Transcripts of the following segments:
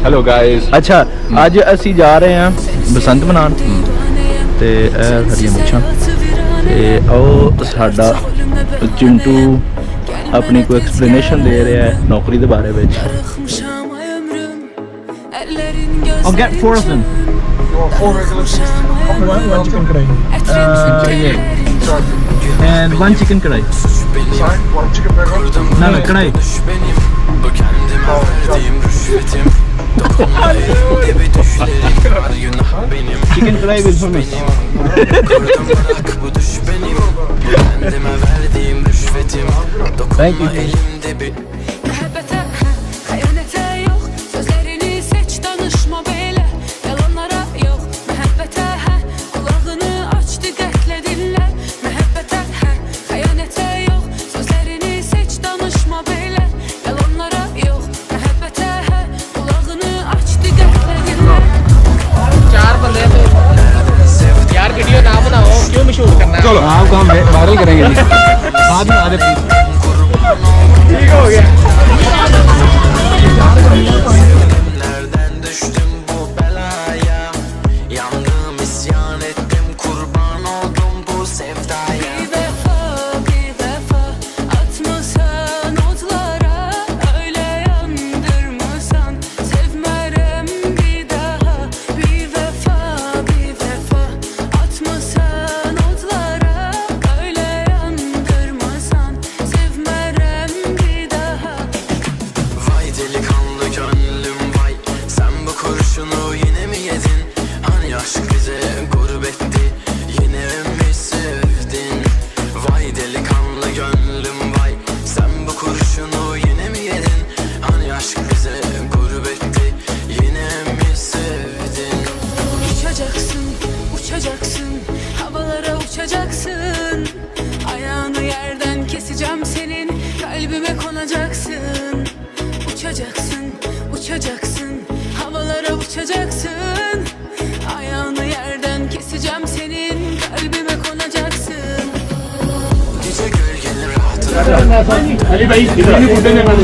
Hello guys. अच्छा अज असी जा रहे हैं बसंत मनान ते खड़ियां मुछां ते आओ साडा चिंटू अपनी कोई एक्सप्लेनेशन दे रहा है नौकरी के बारे में। I'll get 4 of them. 4 regular one chicken kadai. Yeah. And 1 chicken kadai. Sorry, 1 chicken burger? No, kadai. Chicken kadai will for me. Thank you. चलो आपको हम वायरल करेंगे बाद में आधे ठीक हो गया। Uçacaksın, havalara uçacaksın. Ayağını yerden keseceğim senin, kalbime konacaksın. Gece gölgenin rahatına. Ali Bey, ibrahim burada ne var?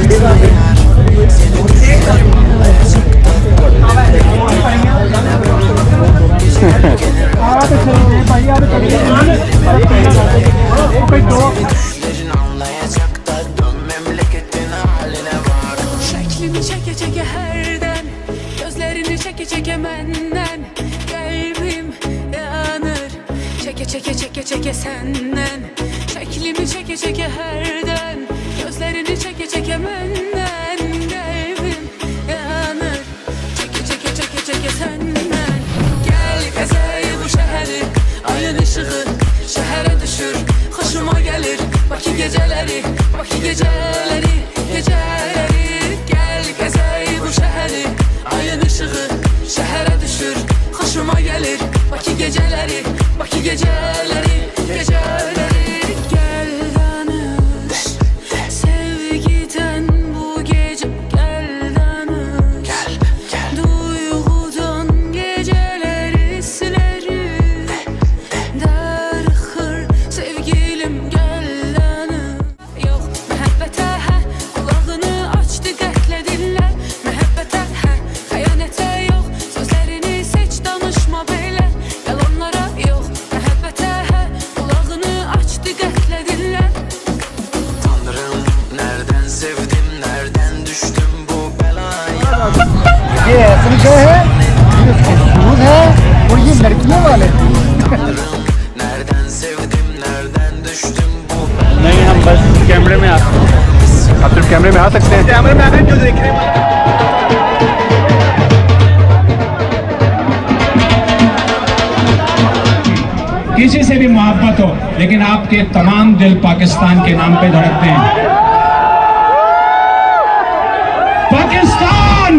Şeklimi çeke çeke herden, gözlerini çeke çeke menden, kalbim yanır. Çeke çeke çeke çeke senden, şeklimi çeke çeke herden, gözlerini çeke çeke menden, kalbim yanır. Çeke çeke çeke çeke senden. Gel gezey bu şehri, ayın ışığı şehre düşür, hoşuma gelir. Baki geceleri, baki geceleri, geceleri. Gel gezey bu şehri, ayın ışığı şehre düşür, hoşuma gelir. Baki geceleri, baki geceleri, geceleri. Gel danış sevgiden bu gece, gel danış. Gel, gel. Duygudan geceleri silerim. Darıxır sevgilim, gel danış. Yok mehabbete kulağını açtı, qətlə dinlə. Mehabbete xəyanətə yok, sözlerini seç, danışma belə. Yalanlara yok, mehabbete kulağını açtı, qətlə dinlə. Tanrım nereden sevdim, nereden düştüm bu belaya. ये असली शो है, ये खूबसूरत है और ये लड़कियों वाले। Tanrım nereden sevdim, nereden düştüm bu नहीं हम बस कैमरे में आ आप सिर्फ कैमरे में आ सकते हैं। कैमरे में आकर जो देख रहे हैं किसी से भी मोहब्बत हो, लेकिन आपके तमाम दिल पाकिस्तान के नाम पे धड़कते हैं। Pakistan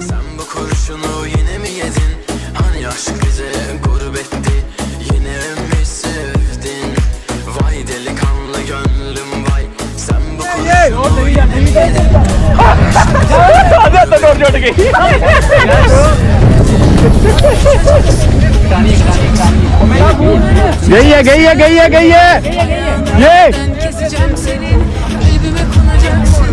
Sen bu kurşunu yine mi yedin? Hani aşk bize gurbetti, yine mi sevdin? Vay delikanlı gönlüm vay. Sen bu kurşunu yine mi yedin? गई है ये Keseceğim seni, kalbime konacaksın.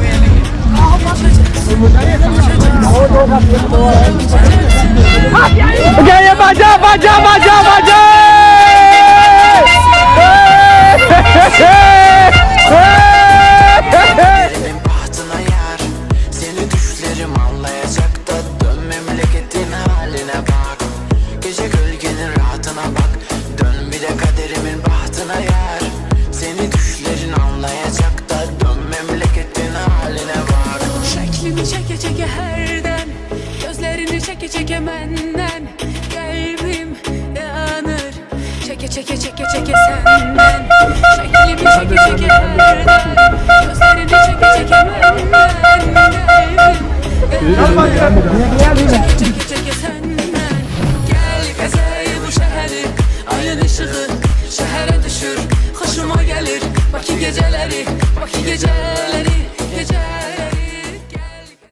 गई बाजा बाजा बाजा बाजा Elimin bahtına yar, seni düşlerim anlayacak da dön memleketin haline bak. Gece gölgenin rahatına bak, dön bir de kaderimin bahtına yar. Seni düşlerin anlayacak da dön memleketin haline bak. Şeklimi çeke çeke herden, gözlerini çeke çeke menden. Kalbim yanır, çeke çeke çeke çeke senden. Şeklimi çeke çeke herden, gözlerini çeke çeke menden. Kalbim yanır.